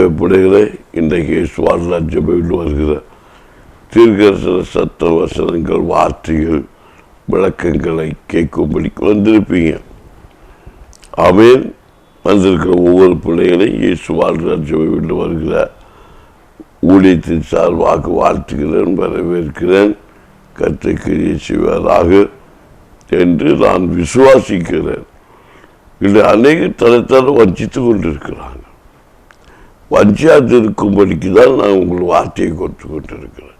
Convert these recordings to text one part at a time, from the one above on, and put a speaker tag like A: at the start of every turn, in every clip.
A: தேவைப்படுகிற இன்றைக்கு சுவாரஸ்யம் வருகிற தீர்க்கதரிசன சத்த வசனங்கள் வார்த்தைகள் விளக்கங்களை கேட்கும்படி வந்திருப்பீங்க. ஆமென். வந்திருக்கிற ஒவ்வொரு பிள்ளைகளையும் இயேசுவால் ராஜ்யம் வருகிற ஊழியத்தின் சார்பாக வாழ்த்துகிறேன், வரவேற்கிறேன். கர்த்தர் கிரியை செய்வதாக என்று நான் விசுவாசிக்கிறேன். இல்லை, அநேக தரத்தால் வஞ்சித்து கொண்டிருக்கிறாங்க. வஞ்சியாது இருக்கும்படிக்கு தான் நான் உங்கள் வார்த்தையை கொடுத்து கொண்டிருக்கிறேன்.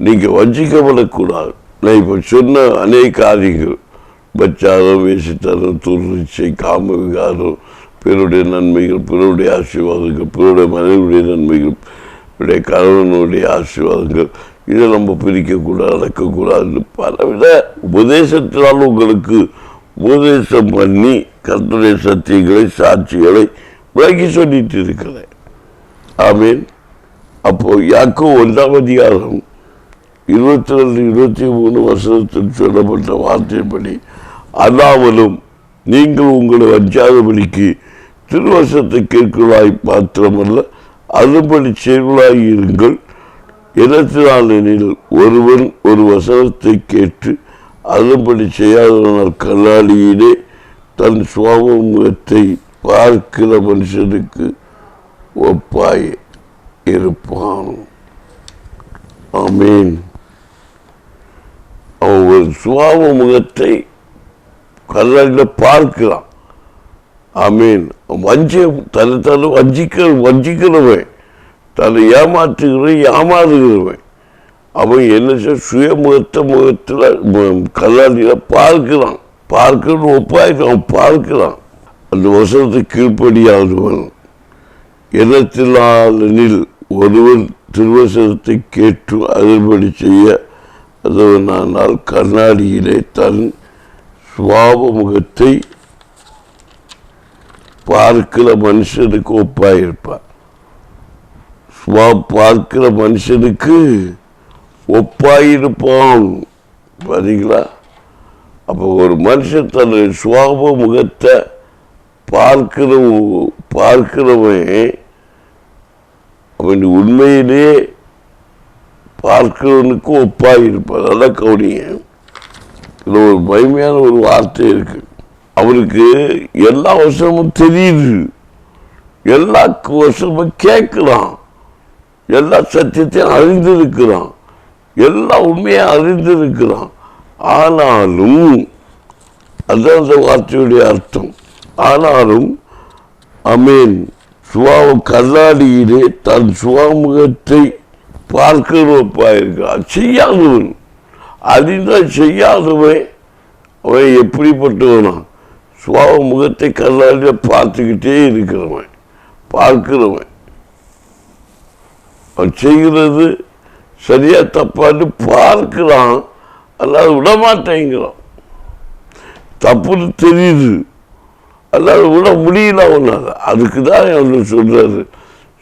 A: நீங்கள் வஞ்சிக்கப்படக்கூடாது. நான் இப்போ சொன்ன அநேக காரியங்கள், பச்சாரம், வேசித்தரம், துர்ச்சை, காம விகாரம், பிறருடைய நன்மைகள், பிறருடைய ஆசீர்வாதங்கள், பிறருடைய மனைவியுடைய நன்மைகள், பிறருடைய கணவனுடைய ஆசீர்வாதங்கள், இதை நம்ம பிரிக்கக்கூடாது, நடக்கக்கூடாது. பலவித உபதேசத்தினால் உங்களுக்கு உபதேசம் பண்ணி கர்த்தருடைய சத்தியங்களை சாட்சிகளை விளக்கி சொல்லிட்டு இருக்கிறேன். ஆமீன். அப்போ யாக்கோபு 1ஆம் அதிகாரம் 22-23 வசனத்தில் சொல்லப்பட்ட வார்த்தைப்படி, அல்லாமலும் நீங்கள் உங்களை வஞ்சாதபடிக்கு திருவசனத்தை கேட்கலாய் மாத்திரமல்ல, அதுபடி செய்வலாய் இருங்கள். எனில் ஒருவன் ஒரு வசனத்தை கேட்டு அதுபடி செய்யாதவனால் கண்ணாடியிலே தன் சுவாபமுகத்தை பார்க்கிற மனுஷனுக்கு ஒப்பாய் இருப்பான். ஆமீன். அவன் ஒரு சுவாப முகத்தை கண்ணாடியில் பார்க்கிறான். ஆமீன். தன்னை வஞ்சிக்கிறவன், தன்னை ஏமாறுகிறவன் அவன் என்ன சுயமுகத்தில் கண்ணாடியில் பார்க்கிறான். பார்க்கணும் ஒப்பாயிட்டு அவன் பார்க்கிறான். அந்த வசனத்தை கீழ்ப்படியாதவன் எண்ணத்திலானில் ஒருவன் திருவசனத்தை கேட்டு அதன்படி செய்ய அதவனால் கண்ணாடியிலே தன் சுவாப முகத்தை பார்க்கிற மனுஷனுக்கு ஒப்பாயிருப்பான். பார்க்கிற மனுஷனுக்கு ஒப்பாயிருப்பான். பார்த்தீங்களா? அப்போ ஒரு மனுஷன் தன்னுடைய சுவாப முகத்தை பார்க்கிறவன் அவன் உண்மையிலே பார்க்கிறவனுக்கு ஒப்பாயிருப்பான். நல்லா கவனிங்க. இதில் ஒரு மகிமையான ஒரு வார்த்தை இருக்கு. அவனுக்கு எல்லா வசனமும் தெரியுது, எல்லா வசனமும் கேட்கலாம், எல்லா சத்தியத்தையும் அறிந்திருக்கிறான், எல்லா உண்மையாக அறிந்திருக்கிறான். ஆனாலும் அதுதான் அந்த வார்த்தையுடைய அர்த்தம். ஆனாலும் ஆமீன், கண்ணாடியிலே தன் சுவாமுகத்தை பார்க்கிறப்பாயிருக்கிறான். செய்யாதவன், அதுதான் செய்யாதவன். அவன் எப்படிப்பட்டவனா? சுவாப முகத்தை கண்ணாடியில் பார்த்துக்கிட்டே இருக்கிறவன், பார்க்கிறவன். அவன் செய்கிறது சரியா தப்பான்னு பார்க்கிறான், அல்லாத விடமாட்டேங்கிறான். தப்புன்னு தெரியுது, அல்லாத விட முடியல அவனால். அதுக்கு தான் அவன் சொல்றாரு,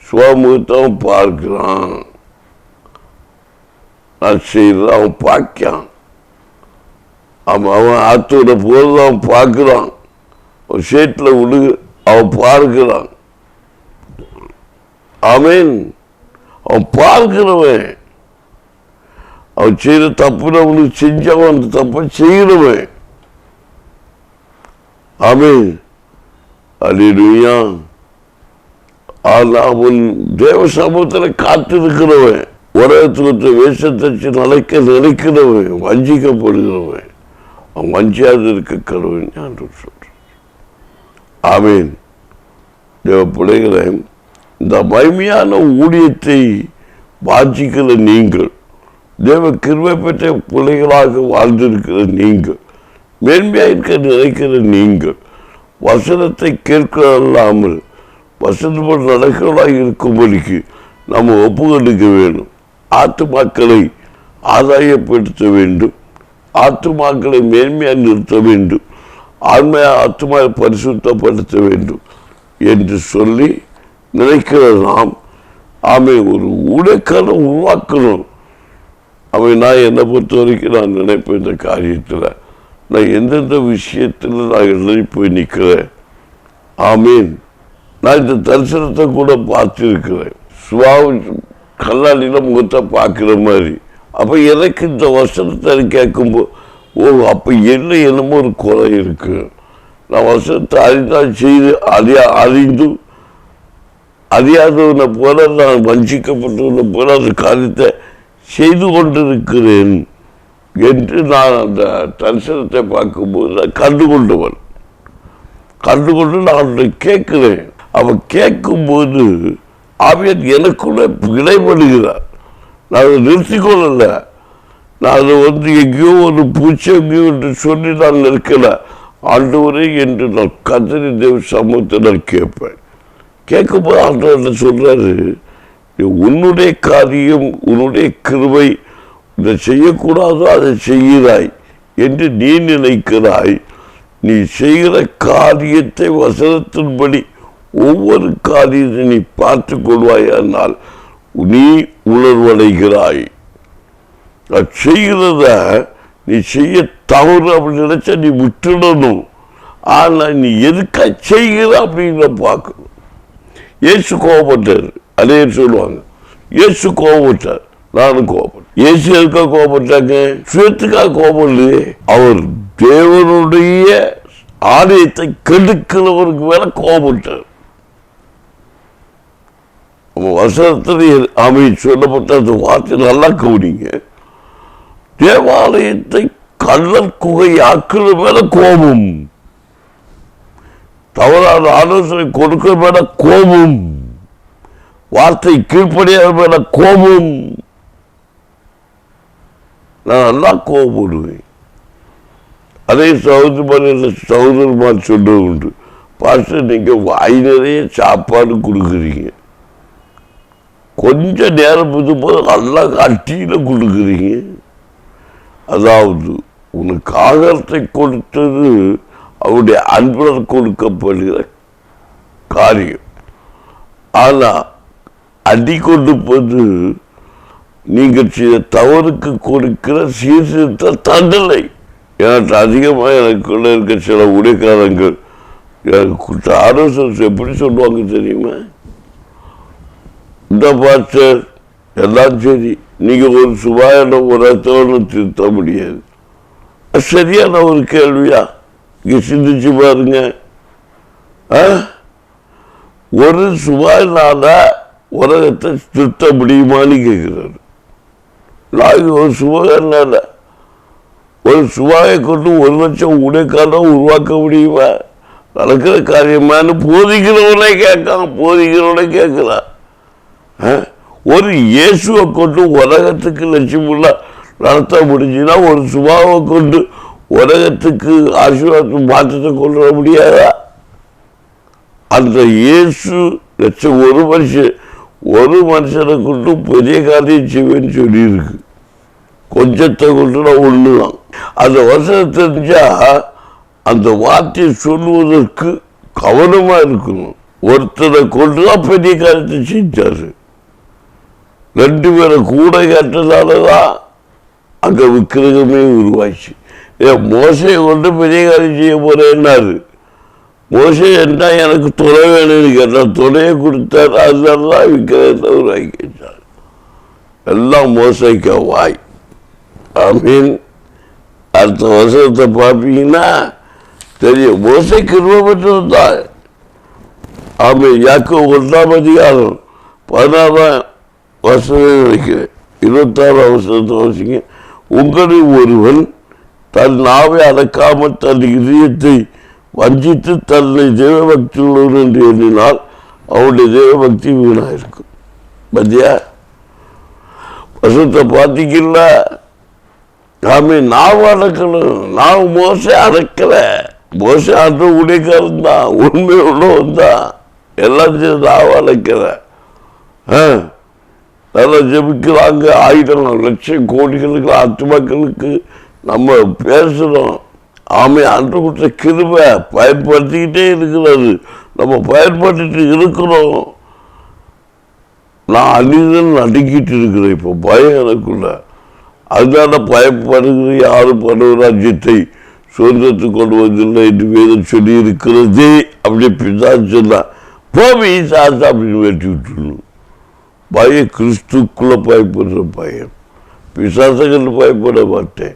A: சுவாமுகத்தை அவன் பார்க்கிறான், நான் செய்யறது அவன் பார்க்கான். அவன் ஆத்தோட போறது அவன் பார்க்கிறான், அவன் சேட்டில் விழுகு அவன் பார்க்கிறான். ஆமீன். அவன் பார்க்கிறவன், அவன் செய்யற தப்புன்னு அவனுக்கு செஞ்சவன் அந்த தப்பை செய்கிறவன். ஆமீன். அல்லேலூயா. அவன் தேவ சமூகத்தில் காத்திருக்கிறவன், உலகத்துக்கு வேஷத்தை நினைக்கிறவன், வஞ்சிக்கப்படுகிறவன். அவன் வஞ்சியாது இருக்க கடவுள் என்று சொல்றான். ஆமீன். தேவ பிள்ளைகளை, இந்த மகிமையான ஊழியத்தை வாஞ்சிக்கிற நீங்கள், தேவ கிருபை பெற்ற பிள்ளைகளாக வாழ்ந்திருக்கிற நீங்கள், மேன்மையாக நினைக்கிற நீங்கள், வசனத்தை கேட்கலாமல் வசனப்படி நடக்கிறதாக இருக்கும்படிக்கு நம்ம ஒப்புக்கொடுக்க வேண்டும். ஆத்துமாக்களை ஆதாயப்படுத்த வேண்டும், ஆத்துமாக்களை மேன்மையாக நிறுத்த வேண்டும், ஆத்மாவை பரிசுத்தப்படுத்த வேண்டும் என்று சொல்லி நினைக்கிற நாம் ஒரு ஊழியக்காரனை உருவாக்கணும். நான் என்னை பொறுத்த வரைக்கும் நான் நினைப்பேன், இந்த காரியத்தில் நான் எந்தெந்த விஷயத்தில் நான் எழுதி போய் நிற்கிறேன். ஆமீன். நான் இந்த தரிசனத்தை கூட பார்த்துருக்கிறேன். சுவாமி கண்ணாடியில் முகத்தை பார்க்குற மாதிரி. அப்போ எனக்கு இந்த வசனத்தை கேட்கும்போது, ஓ, அப்போ என்னமோ ஒரு குறை இருக்கு. நான் வசனத்தை அறிந்தால் செய்து அறிந்தும் அறியாதவனை போல, நான் வஞ்சிக்கப்பட்டவனை போல அந்த காரியத்தை செய்து கொண்டிருக்கிறேன் என்று நான் அந்த தரிசனத்தை பார்க்கும்போது நான் கண்டுகொண்டு நான் அவனை கேட்கிறேன். அவன் கேட்கும்போது ஆவியன் எனக்குள்ள இடைப்படுகிறார். நான் அதை நிறுத்திக்கொள்ளல. நான் அதை எங்கேயோ ஒரு பூச்சி எங்கேயோ என்று சொல்லி நான் நிற்கல. ஆண்டவரே என்று நான் கர்த்தரின் தேவ சமூகத்தை நான் கேட்பேன். கேட்கும்போது ஆண்டவர் என்ன சொல்றாரு, உன்னுடைய காரியம், உன்னுடைய கிருபை, இதை செய்யக்கூடாதோ அதை செய்கிறாய் என்று நீ நினைக்கிறாய். நீ செய்கிற காரியத்தை வசனத்தின்படி ஒவ்வொரு காரியத்தை நீ பார்த்து கொள்வாயானால் நீ உணர்வடைகிறாய். செய்கிறத நீ செய்ய தவறு அப்படின்னு நினைச்சா நீ விட்டுடணும். ஆனா நீ எதுக்கா செய்கிற அப்படிங்கிற பார்க்கணும். இயேசு கோபப்பட்டார், அதே சொல்லுவாங்க. இயேசு கோபப்பட்டார், நானும் கோபப்பட்டேன். இயேசு எதுக்காக கோபப்பட்டாங்க? சுயத்துக்காக கோபம் இல்லையே. அவர் தேவனுடைய ஆலயத்தை கெடுக்கிறவருக்கு மேல கோபப்பட்டார். வசனத்தில் அமை சொல்லப்பட்ட அந்த வார்த்தை நல்லா கவனிங்க. தேவாலயத்தை கள்ளர் குகை ஆக்குற மேல கோபம், தவறான ஆலோசனை கொடுக்கிற மேல கோபம், வார்த்தை கீழ்ப்படியாத மேல கோபம். நான் நல்லா கோபப்படுவேன். அதே சகோதரமார் சொல்றது உண்டு, பாஸ்டர் நீங்க வாய் நிறைய சாப்பாடு கொடுக்குறீங்க, கொஞ்ச நேரம் போது நல்லா அட்டியில கொடுக்குறீங்க. அதாவது உனக்கு ஆகாரத்தை கொடுத்தது அவருடைய அன்புடன் கொடுக்கப்படுகிற காரியம். ஆனா அடி கொடுப்பது நீங்கள் செய்த தவறுக்கு கொடுக்கிற சீர்திருத்த தண்டனை. எனக்கு அதிகமாக எனக்குள்ள இருக்க சில ஊழியக்காரங்கள் எனக்கு ஆலோசனை எப்படி சொல்லுவாங்க தெரியுமா? இந்த பாஸ்டர் எல்லாம் சரி, நீங்க ஒரு சுபாயான உரத்தோடு திருத்த முடியாது. சரியான ஒரு கேள்வியா? இங்க சிந்திச்சு பாருங்க. ஒரு சுபாயினால உலகத்தை திருத்த முடியுமான்னு கேட்கிறாரு. நான் ஒரு சுபாயினால ஒரு சுபாயை கொண்டு 1 லட்சம் ஊழியக்காரனை உருவாக்க முடியுமா? நடக்கிற காரியமானு போதிக்கிறவனே கேட்கிறான். ஒரு இயேசுவை கொண்டு உலகத்துக்கு லட்சியமுள்ள நடத்த முடிஞ்சுன்னா ஒரு சுபாவை கொண்டு உலகத்துக்கு ஆசீர்வாத மாற்றத்தை கொண்டு வர முடியாதா? அந்த இயேசு லட்சம் ஒரு மனுஷனை கொண்டு பெரிய காரியம் செய்வேன்னு சொல்லியிருக்கு. கொஞ்சத்தை கொண்டு நான் ஒண்ணுதான். அந்த வசனம் தெரிஞ்சா அந்த வார்த்தையை சொல்லுவதற்கு கவனமா இருக்கணும். ஒருத்தரை கொண்டுதான் பெரிய காரியத்தை செஞ்சாரு. 2 பேரை கூட கேட்டதாலதான் அங்க விக்கிரகமே உருவாச்சு. மோசையை கொண்டு பெரிய காரியம் செய்ய போறேன்னாரு. மோசை என்ன எனக்கு துணை வேணும்னு கேட்டார், துணையை கொடுத்தார். அதனாலதான் விக்கிரகத்தை உருவாக்கி வச்சார். எல்லாம் மோசைக்கு வாய். ஆமீன். அடுத்த வசனத்தை பார்ப்பீங்கன்னா தெரியும். மோசை கிருபை பெற்றவர்தான். ஆமீன். யாக்கோபு 1ஆம் அதிகாரம் 16ஆம் வசனம் நினைக்கிறேன், 26ஆம் வசனத்தை வாசிங்க. உங்களில் ஒருவன் தன் நாவை அடக்காமல் தன் இதயத்தை வஞ்சித்து தன்னை தேவபக்தி உள்ளவர் என்று எண்ணினால் அவனுடைய தேவபக்தி வீணாயிருக்கும். பத்தியா வசனத்தை பார்த்தீங்கல்ல? நாம நாவு அடக்கணும். நாவு மோசை அடக்கல. மோசை ஆட்ட உடைக்காரன் தான், உண்மை உள்ளவன் தான். எல்லாம் நாவு அடக்கல. நல்லா ஜெபிக்கிறாங்க. 1000 லட்சம் கோடிகளுக்கு ஆத்மாக்களுக்கு நம்ம பேசுறோம். ஆமை அன்று கொடுத்த கிருபை பயன்படுத்திக்கிட்டே இருக்கிறது. நம்ம பயன்படுத்திட்டு இருக்கிறோம். நான் அழிதல் நடுங்கிட்டு இருக்கிறேன். இப்போ பயம் எனக்குள்ள. அதனால பயப்படுகிற யாரும் பரவ ராஜ்யத்தை சுதந்திரத்துக்கு கொண்டு வந்தில்லை என்று வேதம் சொல்லி இருக்கிறதே. அப்படி பிதான் சொன்ன போவி சாத்தா அப்படின்னு வெட்டி விட்டுருணும். பயம் கிறிஸ்துக்குள்ள பயப்படுற பயம். பிசாசங்கள்ட்டு பயப்பட மாட்டேன்,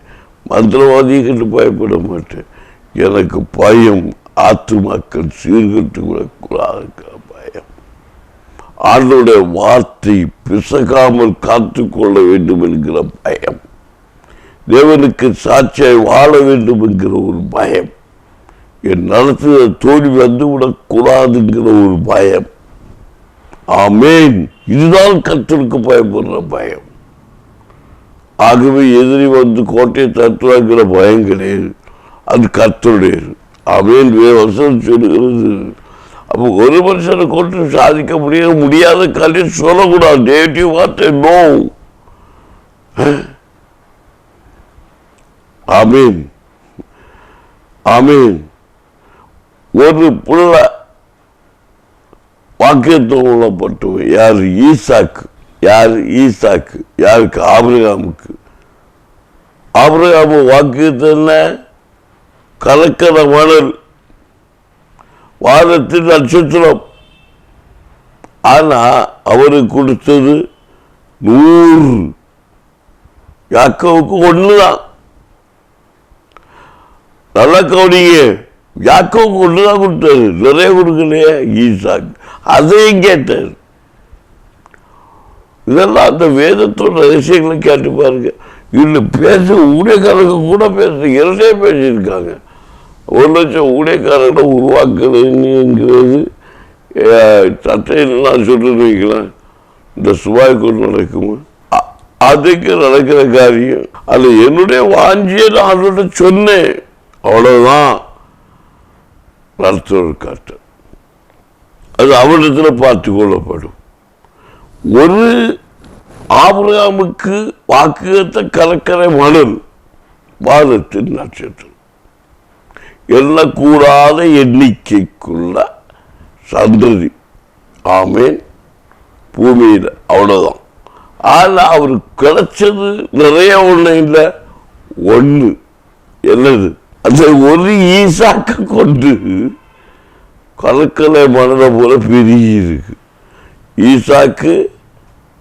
A: மந்திரவாதிகிட்ட பயப்பட மாட்டேன். எனக்கு பயம் ஆத்துமாக்கள் சீர்கட்டு விடக்கூடாதுங்கிற பயம். ஆண்டோடைய வார்த்தை பிசகாமல் காத்துக்கொள்ள வேண்டும் என்கிற பயம். தேவனுக்கு சாட்சியாய் வாழ வேண்டும் என்கிற ஒரு பயம். என் நடத்துகிற தோல்வி வந்துவிடக்கூடாதுங்கிற ஒரு பயம். ஆமேன். இதுதான் கர்த்தருக்கு பயப்படுற பயம். ஆகவே எதிரி வந்து கோட்டையை தட்டுவாங்கிற பயம் கிடையாது, அது கர்த்தருடையது. ஆமேன். வசனம் சொல்லுகிறது. அப்போ ஒரு மனுஷனை கொண்டு சாதிக்க முடியாத காலையில் சொல்லக்கூடாது. நேட்டிவ் வார்த்தை நோ. ஆமீன், ஆமீன். ஒரு புள்ள வாக்கியத்துவம் உள்ளப்பட்டவன் யார்? ஈசாக்கு. யார்? ஈசாக்கு. யாருக்கு? ஆபிரகாமுக்கு. ஆபிரகாமு வாக்கியத்தை என்ன? கலக்கர மணல், வானத்தின் நட்சத்திரம். ஆனா அவருக்கு கொடுத்தது 100. யாக்கோவுக்கு 1 தான். நல்லா கவனிங்க, யாக்கோவுக்கு 1 தான் கொடுத்தாரு, நிறைய கொடுக்கலையே. ஈசாக்கு அதையும் கேட்டார். இதெல்லாம் அந்த வேதத்தோட ரகசியங்களை கேட்டு பாருங்க. இல்லை பேச ஊழியக்காரங்க கூட பேச 2 பேசியிருக்காங்க. 1 லட்சம் ஊழியக்காரர்களை உருவாக்குறதுங்கிறது சட்டையில் நான் சொல்லிட்டு வைக்கலாம். இந்த சுபாய் கொண்டு நடக்குமா? அதுக்கு நடக்கிற காரியம் அது என்னுடைய வாஞ்சியை நான் அவர்கிட்ட சொன்னேன், அவ்வளவுதான். நடத்துவது காட்டு அது அவரிடத்தில் பார்த்து கொள்ளப்படும். ஒரு ஆபிரகாமுக்கு வாக்குகத்தை கலக்கரை மணல், வானத்தின் நட்சத்திரம், எண்ணக்கூடாத எண்ணிக்கைக்குள்ள சந்ததி. ஆமேன். பூமியில் அவ்வளவுதான். ஆனால் அவருக்கு கிடைச்சது நிறைய ஒண்ணு இல்லை, 1. என்னது? அந்த ஒரு ஈசாக்கு கொண்டு கலக்கலை மணலை போல பெரிய இருக்கு. ஈசாக்கு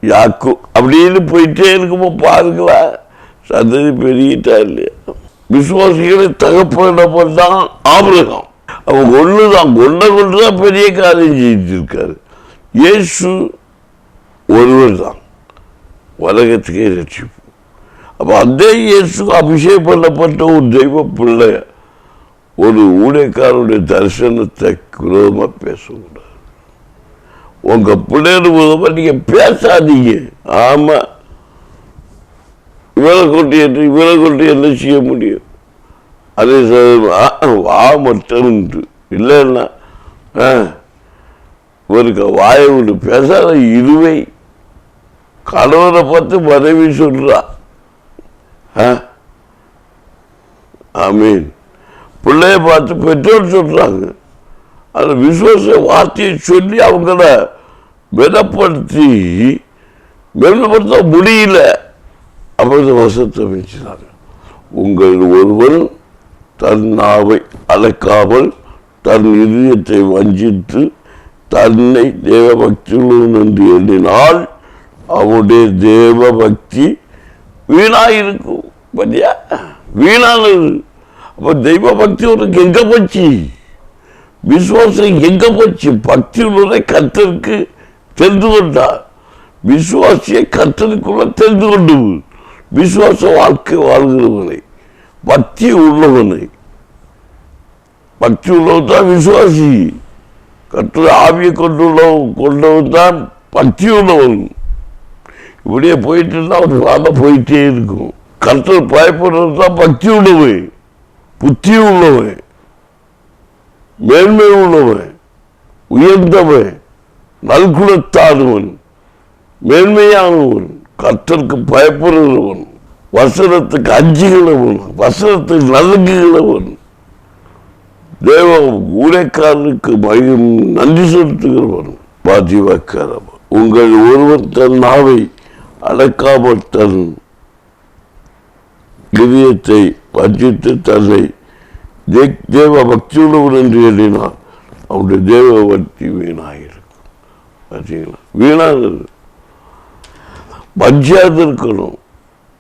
A: யாக்கு அப்படின்னு போயிட்டே இருக்குமோ பாருங்களா, சந்ததி பெருகிட்டா இல்லையா? விசுவாசிகளை தகப்பன் தான் ஆபிரகாம். அவங்க ஒண்ணுதான், கொண்டுதான் பெரிய காரியம் செஞ்சிருக்காரு. இயேசு ஒருவர் தான் உலகத்துக்கே ரட்சிப்பு. அப்ப அந்த இயேசு அபிஷேகம் பண்ணப்பட்ட ஒரு தெய்வ பிள்ளை ஒரு ஊழியக்காரருடைய தரிசனத்தை விரோதமா பேசக்கூடாது. உங்க பிள்ளைகள் விரோதமா நீங்க பேசாதீங்க. ஆமா, இவரை கொண்டு என்ன செய்ய முடியும்? அதே வா மட்டும் இல்லைன்னா இவருக்கு வாயை விட்டு பேசாத. இதுவை கணவரை பார்த்து மனைவி சொல்றா. ஆமீன். பிள்ளைய பார்த்து பெற்றோர் சொல்றாங்க. அந்த விசுவாச வார்த்தையை சொல்லி அவங்கள மெலப்படுத்த முடியல. அப்படி வசத்தை வச்சுறாங்க. உங்கள் ஒருவன் தன் நாவை அழைக்காமல் தன் இதயத்தை வஞ்சித்து தன்னை தேவ பக்தியுள்ளவன் என்று எண்ணினால் அவனுடைய தேவ பக்தி வீணாயிருக்கும். பத்தியா? வீணானது. அப்ப தெய்வ பக்தி உனக்கு எங்க போச்சு? விசுவாசம் எங்க போச்சு? பக்தி உள்ளவரை கர்த்தருக்கு தெரிந்து கொண்டார். விசுவாசியை கர்த்தருக்குள்ள தெரிந்து கொண்டு விசுவாச வாழ்க்கை வாழ்கிறவனை, பக்தி உள்ளவனை. பக்தி உள்ளவன் தான் விசுவாசி. கர்த்தர் ஆவியை கொண்டவன் தான் பக்தி உள்ளவன். இப்படியே போயிட்டு இருந்தா அவன் வாழ போயிட்டே இருக்கும். கர்த்தர் பயப்படுறது தான் பக்தி உள்ளவன், புத்தி உள்ளவன், மேன்மை உள்ளவன், உயர்ந்தவன், நல்குணத்தானவன், மேன்மையானவன், கர்த்தருக்கு பயப்படுகிறவன், வசனத்துக்கு அஞ்சுகிறவன், வசனத்துக்கு நல்குகிறவன், தேவ ஊழியக்காரனுக்கு நன்றி செலுத்துகிறவன். பாதிவாக்காரவன். உங்கள் ஒருவன் தன் நாவை அடக்காமல் தன் இதயத்தை வஞ்சித்து தன்னை தேவ பக்தியுள்ளவன் என்று எண்ணினார் அவனுடைய தேவ பக்தி வீணாயிரு. பார்த்தீங்களா? வீணாக வஞ்சியாது இருக்கணும்.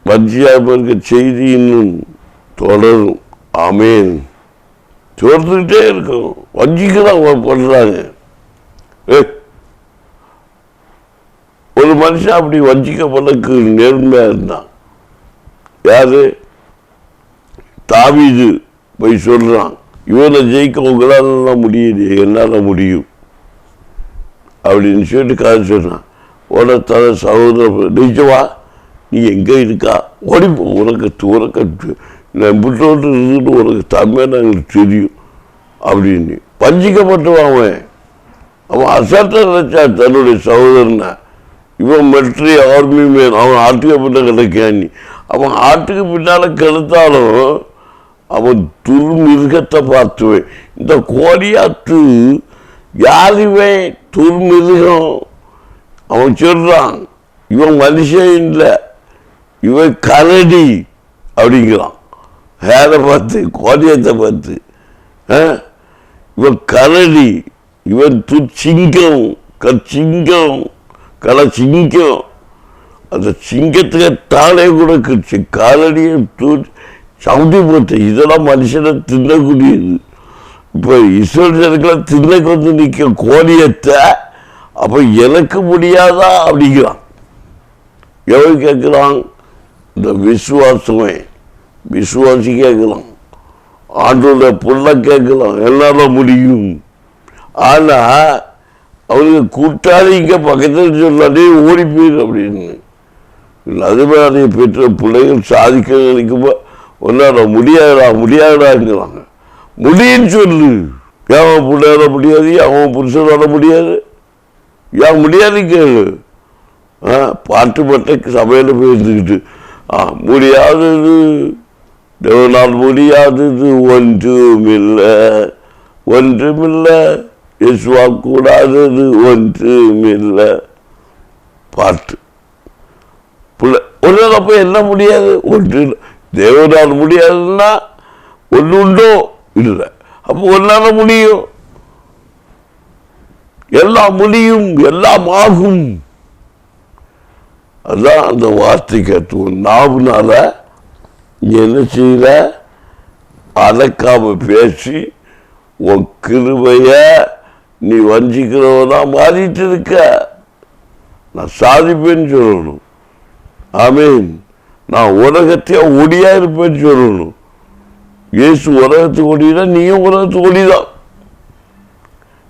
A: வஞ்சியாக இருக்க செய்தி இன்னும் தொடரும். ஆமேன். தொடர்ந்துகிட்டே இருக்கணும். வஞ்சிக்கதான் பண்றாங்க. ஒரு மனுஷன் அப்படி வஞ்சிக்கப்படக்கு நேர்மையா இருந்தான். யாரு? தாவீது போய் சொல்றான், இவனை ஜெயிக்க உங்களால முடியுது, என்னால முடியும் அப்படின்னு சொல்லிட்டு கதை சொன்னான். உனத்தால சகோதரர் நிஜமா நீ எங்க இருக்கா, ஓடிப்போ, உனக்கு நம்பிட்டோட்டு இருந்துட்டு உனக்கு தமிழ் எங்களுக்கு தெரியும் அப்படின்னு வஞ்சிக்கப்பட்டுவான். அவன் அசால்ட்டா நினைச்சா தன்னுடைய சகோதரனை. இவன் மிலிட்ரி ஆர்மி மேன், அவன் ஆட்டுக்கு பின்ன கிடைக்கானி. அவன் ஆட்டுக்கு பின்னால கெடுத்தாலும் அவன் துர்மிருகத்தை பார்த்துவேன். இந்த கோடியாத்து யாருமே துர்மிருகம். அவன் சொல்றான், இவன் மனுஷன் இல்லை, இவன் கரடி அப்படிங்கிறான். யாரை பார்த்து? கோடியத்தை பார்த்து. இவன் கரடி, இவன் சிங்கம், கச்சிங்கம், சிங்கம். அந்த சிங்கத்துக்கு தானே கூட காலடியை சவுண்டி போட்டு இதெல்லாம் மனுஷனை தின்னக்கூடியது. இப்போ இஸ்ரேலுக்கெல்லாம் தின்னக்கு வந்து நிற்க கோடியத்தை, அப்போ எனக்கு முடியாதா அப்படிங்கிறான். எவன் கேட்குறான்? இந்த விசுவாசமே விசுவாசி கேட்கலாம், ஆண்டோட புள்ள கேட்கலாம், என்னால முடியும். ஆனா அவனுக்கு கூட்டாளி இங்க பக்கத்தில் சொல்லாதே ஓடி போயிரு அப்படின்னு. அதுமாதிரி அதை பெற்ற பிள்ளைகள் சாதிக்க நினைக்கும்போ ஒன்னால முடியாதாங்கிறாங்க. முடியுன்னு சொல்லு. ஏன் பிள்ளையால முடியாது, அவன் புருஷனால முடியாது, ஏன் முடியாது கேளு. பாட்டு மட்டும் சபையில் போயிருந்துக்கிட்டு முடியாதது தேவனால் முடியாதது ஒன்றுமில்லை, ஒன்றுமில்லை, இயேசுவா கூடாதது ஒன்றுமில்லை. பாட்டு பிள்ளை ஒன்றால் அப்போ என்ன முடியாது? ஒன்று தேவனால் முடியாதுன்னா ஒன்று உண்டோ இல்லை. அப்போ ஒன்னால முடியும், எல்லாம் முடியும், எல்லாம் ஆகும். அதான் அந்த வார்த்தை கேட்டுவோம். நாவுனால நீ என்ன செய்யல? அடக்காம பேசி உன் கிருபைய நீ வஞ்சிக்கிறவனா மாறிட்டு இருக்க. நான் சாதிப்பேன்னு சொல்லணும். ஆமீன். நான் உலகத்தையே ஒடியா இருப்பேன்னு சொல்லணும். இயேசு உலகத்துக்கு ஒடினா நீயும் உலகத்துக்கு ஒடிதான்.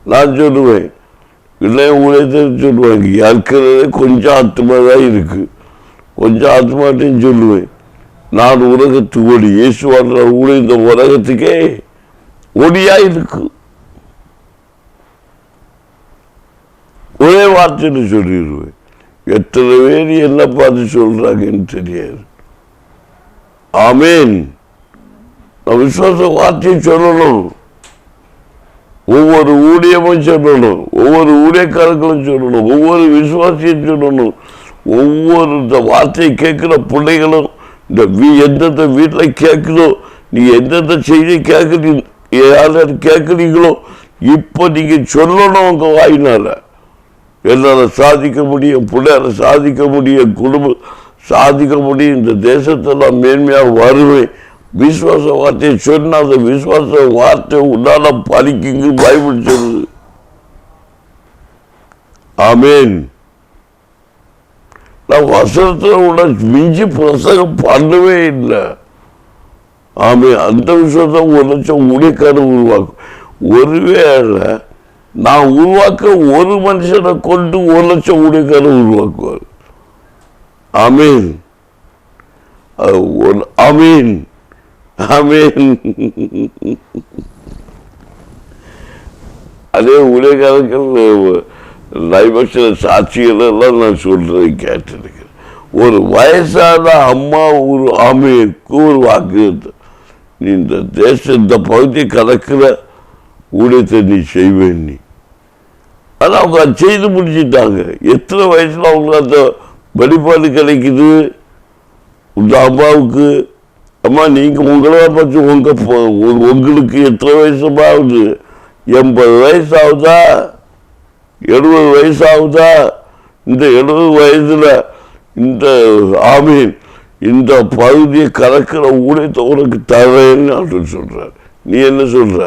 A: நான் சொல்லுவேன், இல்லை ஊழியத்தில் சொல்லுவாங்க, இருக்கிறதே கொஞ்சம் ஆத்மா தான் இருக்கு, கொஞ்சம் ஆத்மாட்டையும் சொல்லுவேன். நான் உலகத்துக்கு ஒடி, இயேசு வாழ்ற ஊழிய இந்த உலகத்துக்கே ஒடியா இருக்கு. ஒரே வார்த்தைன்னு சொல்லிடுவேன். எத்தனை பேர் என்ன பார்த்து சொல்றாங்கன்னு தெரியாது. ஆமேன். நான் விசுவாச வார்த்தையை சொல்லணும். ஒவ்வொரு ஊழியமும் சொல்லணும், ஒவ்வொரு ஊழியக்காரர்களும் சொல்லணும், ஒவ்வொரு விசுவாசியும் சொல்லணும். ஒவ்வொரு இந்த வார்த்தையை கேட்கிற பிள்ளைகளும் இந்த எந்தெந்த வீட்டில் கேட்குதோ, நீ எந்தெந்த செய்தி கேட்குறீங்களோ இப்போ நீங்க சொல்லணும். உங்க வாயினால என்னால சாதிக்க முடியும், பிள்ளையால சாதிக்க முடியும், குடும்பம் சாதிக்க முடியும், இந்த தேசத்தெல்லாம் மேன்மையாக வருவேன். விசுவாச வார்த்தையை சொன்ன அந்த விசுவாச வார்த்தை உன்னால பலிக்குங்க பைபிள் சொல்லுது. ஆமேன். நான் வசனத்துல உள்ள மிஞ்சி பிரசங்கம் பண்ணவே இல்லை. ஆமே. அந்த விஷயத்தை 1 லட்சம் ஊழியக்காரர் உருவாக்கும். ஒருவேளை நான் உருவாக்க ஒரு மனுஷனை கொண்டு 1 லட்சம் ஊழியக்காரர் உருவாக்குவார். ஆமீன். ஆமீன். ஆமீன். அதே ஊழியக்காரர்கள் லைபக்ஷ சாட்சிகள் எல்லாம் நான் சொல்றதை கேட்டிருக்கிறேன். ஒரு வயசான அம்மா ஒரு ஆமைக்கு ஒரு வாக்கு, நீ இந்த இந்த பகுதியை கலக்கிற ஊழியத்தை நீ செய்வேன் நீ. ஆனால் அவங்க செய்து முடிச்சுட்டாங்க. எத்தனை வயசுல அவங்க அந்த வெளிப்பாடு கிடைக்குது இந்த அம்மாவுக்கு? அம்மா நீங்க உங்களை பார்த்து உங்களுக்கு எத்தனை வயசுமா ஆகுது? 80 வயசு ஆகுதா? 70 வயசாகுதா? இந்த 70 வயதுல இந்த ஆமீன் இந்த பகுதியை கலக்கிற ஊழியத்தை உனக்கு தரேன்னு அப்படின்னு சொல்றார். நீ என்ன சொல்ற?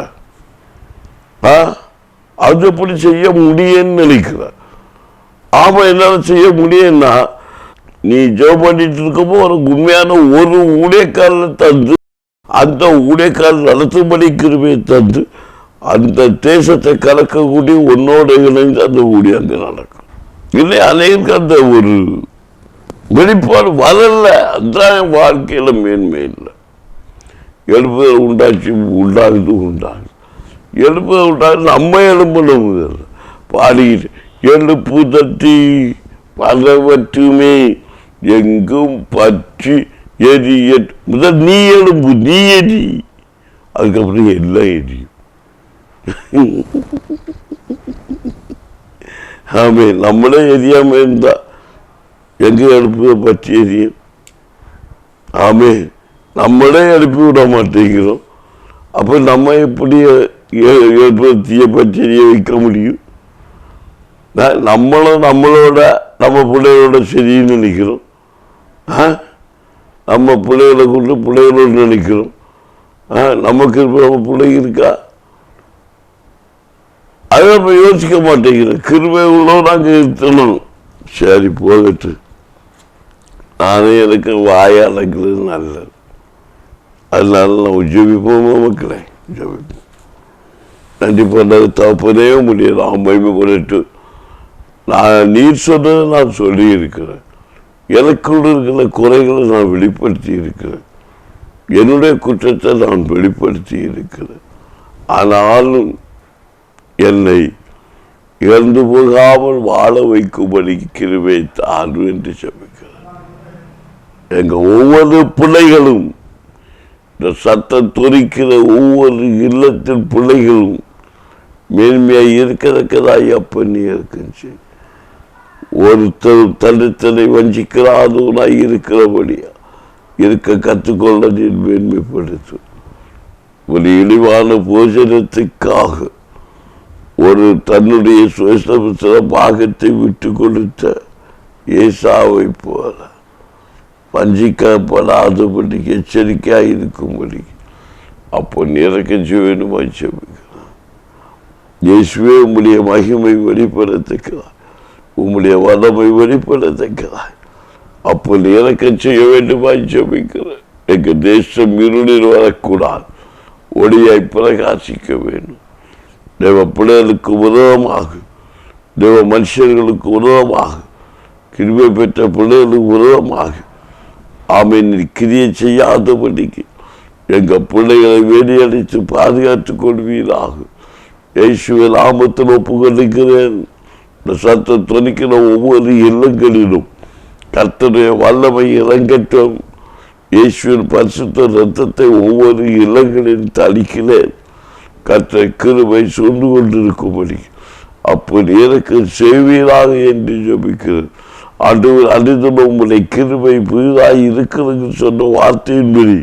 A: அது எப்படி செய்ய முடியும்னு நினைக்கிற? ஆமா, என்னால செய்ய முடியும்னா நீ ஜெபம் பண்ணிட்டு இருக்கப்போ ஒரு உண்மையான ஒரு ஊழியக்காரனை தந்து அந்த ஊழியக்காரர் நடத்தும்படி கிருபையை தந்து அந்த தேசத்தை கலக்கக்கூடிய உன்னோட இணைந்து அந்த ஊழியம் அங்கே நடக்கும். இல்லை அநேகருக்கு அந்த ஒரு வெளிப்பாடு வரல. அதுதான் வாழ்க்கையில மேன்மை இல்லை. எழுப்புதல் உண்டாகுது எழுப்புதல் உண்டாகுது. நம்ம எழும்பணும் பாடிக்கிட்டு எழுப்பு தட்டி பலவற்றுமே எங்கும் பற்றி எரிய முதல் நீ எழும்பு, நீ எரி, அதுக்கப்புறம் எல்லாம் எரியும். ஆமே, நம்மளே எரியாம இருந்தா எங்க எழுப்புதை பற்றி எரியும்? ஆமே, நம்மளே எழுப்பி விட மாட்டேங்கிறோம். அப்ப நம்ம எப்படி எழுப்பத்திய பற்றி எரிய வைக்க முடியும்? நம்மளும் நம்மளோட நம்ம பிள்ளைகளோட சரின்னு நினைக்கிறோம். நம்ம பிள்ளைகளை கொண்டு பிள்ளைகளோடு நினைக்கிறோம். நமக்கு நம்ம பிள்ளைங்க இருக்கா? அதை நம்ம யோசிக்க மாட்டேங்கிறோம். கிருபை உள்ளோ நாங்கள் இருக்கணும். சரி போகட்டு, நானே எனக்கு வாயாளங்கிறது நல்லது. அதனால நம்ம ஜெபிப்போம். மக்களே ஜெபிப்போம். நன்றி பண்ணது தப்பனே முடியாது. அவன் மகிமைப்பட்டு நீர் சொன்னதை நான் சொல்லி இருக்கிறேன். எனக்குள்ள இருக்கிற குறைகளை நான் வெளிப்படுத்தி இருக்கிறேன். என்னுடைய குற்றத்தை நான் வெளிப்படுத்தி இருக்கிறேன். ஆனாலும் என்னை இறந்து போகாமல் வாழ வைக்கும்படி கிருபை தாழ்வு என்று ஜெபிக்கிறேன். எங்க ஒவ்வொரு பிள்ளைகளும் இந்த சத்தம் துரிக்கிற ஒவ்வொரு இல்லத்தின் பிள்ளைகளும் மேன்மையாக இருக்கதக்கதாய் அப்பண்ணி இருக்குச்சு. ஒருத்தர் தன்னை வஞ்சிக்கிறாதவனாய் இருக்கிறபடியா இருக்க கற்றுக்கொள்ள நீ மேன்மைப்படுத்தும். ஒரு இழிவான போஜனத்துக்காக ஒரு தன்னுடைய சுயசமஸ்திர பாகத்தை விட்டு கொடுத்த ஏசாவை போல வஞ்சிக்கப்படாதபடி எச்சரிக்கையாக இருக்கும்படி அப்போ நிறக்கச்சு வேணுமாய் செபிக்கிறான். இயேசுவே உம்முடைய மகிமை வெளிப்படத்தக்கதாய், உம்முடைய வல்லமை வெளிப்படத்தக்கதாய் அப்போ இறக்கம் செய்ய வேண்டுமாய் ஜெபிக்கிறேன். எங்க தேசம் இருளில் வரக்கூடாது, ஒளியாய் பிரகாசிக்க வேண்டும். தேவ பிள்ளைகளுக்கு உதவமாக, தேவ மனுஷர்களுக்கு உதவமாக, கிருபை பெற்ற பிள்ளைகளுக்கு உதவமாக ஆமீன் கிரியை செய்யாதபடிக்கு எங்க பிள்ளைகளை வேடியடித்து பாதுகாத்துக் கொள்வீராக. இயேசுவை நாமத்தில் ஒப்புக்கொள்கிறேன். இந்த சத்தம் துணிக்கிற ஒவ்வொரு இல்லங்களிலும் கர்த்தருடைய வல்லமை இறங்கட்டும். இயேசுவின் பரிசுத்த ரத்தத்தை ஒவ்வொரு இல்லங்களில் தளிக்கிறேன். கர்த்தர் கிருபை சொந்து கொண்டிருக்கும்படி அப்படி எனக்கு செய்வீராக என்று ஜெபிக்கிறேன். ஆண்டவர் அனைத்தும் உங்களுடைய கிருபை புதிதாக இருக்கிறது சொன்ன வார்த்தையின்படி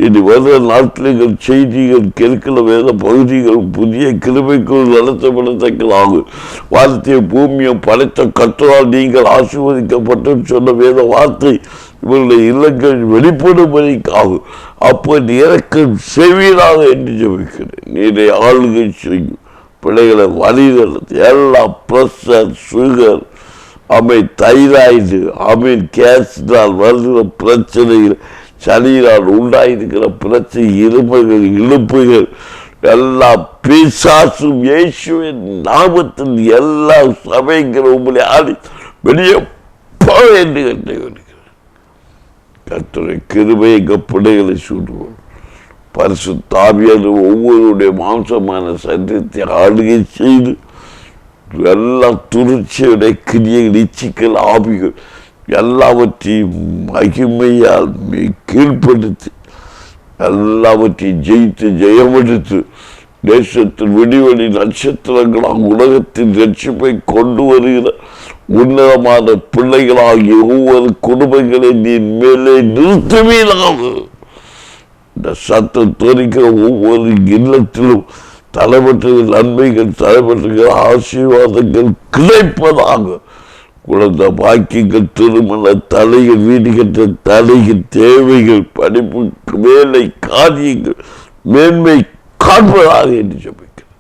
A: இனி வருகிற நாட்கள் செய்திகள் கேட்கிற வேத பகுதிகள் புதிய கிருபைக்குள் நடத்தப்படத்தக்கதாகும். வார்த்தையை பூமியை படைத்த கற்றால் நீங்கள் ஆசீர்வதிக்கப்பட்டு சொன்ன வேத வார்த்தை இவர்களுடைய இல்லங்கள் வெளிப்படும்படிக்காகும். அப்போ எனக்கு செய்வீராக என்று ஜெபிக்கிறேன். நீரை ஆளுகை செய்யும் பிள்ளைகளை வழிநடத்து. எல்லா ப்ரெஷர், சுகர், தைராய்டு, கேஸ்ட்ரால் வருகிற பிரச்சனைகள், சளியினால் உண்டாயிருக்கிற பிரச்சனை, இருமைகள், இழுப்புகள் எல்லா பிசாசும் இயேசுவின் நாமத்தில் எல்லா சபைங்கிற உங்களை ஆடி வெளியே போ என்று கற்றுக்கிறேன். கர்த்தருடைய கிருபை எங்க பிள்ளைகளை சூடுவோம். பரிசுத்த ஆவியானவர் ஒவ்வொருடைய மாம்சமான சரீரத்தை ஆளுகை செய்து எல்லா துணிச்சையுடைய கிரியைகள், இச்சிக்கல், ஆவிகள் எல்லாவற்றையும் மகிமையால் கீழ்ப்படுத்தி எல்லாவற்றையும் ஜெயித்து ஜெயமெடுத்து தேசத்தின் விடிவெளி நட்சத்திரங்களாக உலகத்தின் ரட்சிப்பை கொண்டு வருகிற உன்னதமான பிள்ளைகளாகிய ஒவ்வொரு குடும்பங்களை நீ மேலே நிறுத்துவீராக. இந்த சத்தம் தோறிக்கிற ஒவ்வொரு இல்லத்திலும் தலைப்பட்டது நன்மைகள், தலைப்பட்ட ஆசீர்வாதங்கள் கிடைப்பதாக. குழந்தை பாக்கியங்கள், திருமண தலைகள், வீடு கட்ட தலைகள், தேவைகள், படிப்பு, வேலை, காரியங்கள் மேன்மை காண்பதாக என்று ஜெபிக்கிறேன்.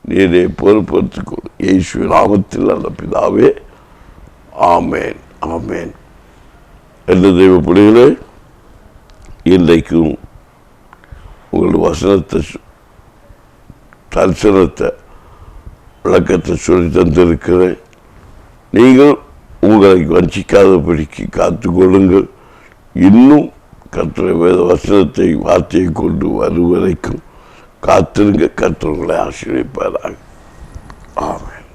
A: நீரே பொறுப்பெடுத்துக்கொள். இயேசு நாமத்தில் நல்ல பிதாவே, ஆமேன், ஆமேன். என்ற தெய்வ பிள்ளைகளே, இன்றைக்கும் உங்கள் வசனத்தை, தரிசனத்தை, விளக்கத்தை சொல்லி தந்திருக்கிறேன். நீங்கள் உங்களை வஞ்சிக்காதபடிக்கு காத்துக்கொள்ளுங்கள். இன்னும் கர்த்தருடைய வேத வசனத்தை, வார்த்தையை கொண்டு வரும் வரைக்கும் காத்திருங்க. கர்த்தர் உங்களை ஆசீர்வதிப்பாராக. ஆமென்.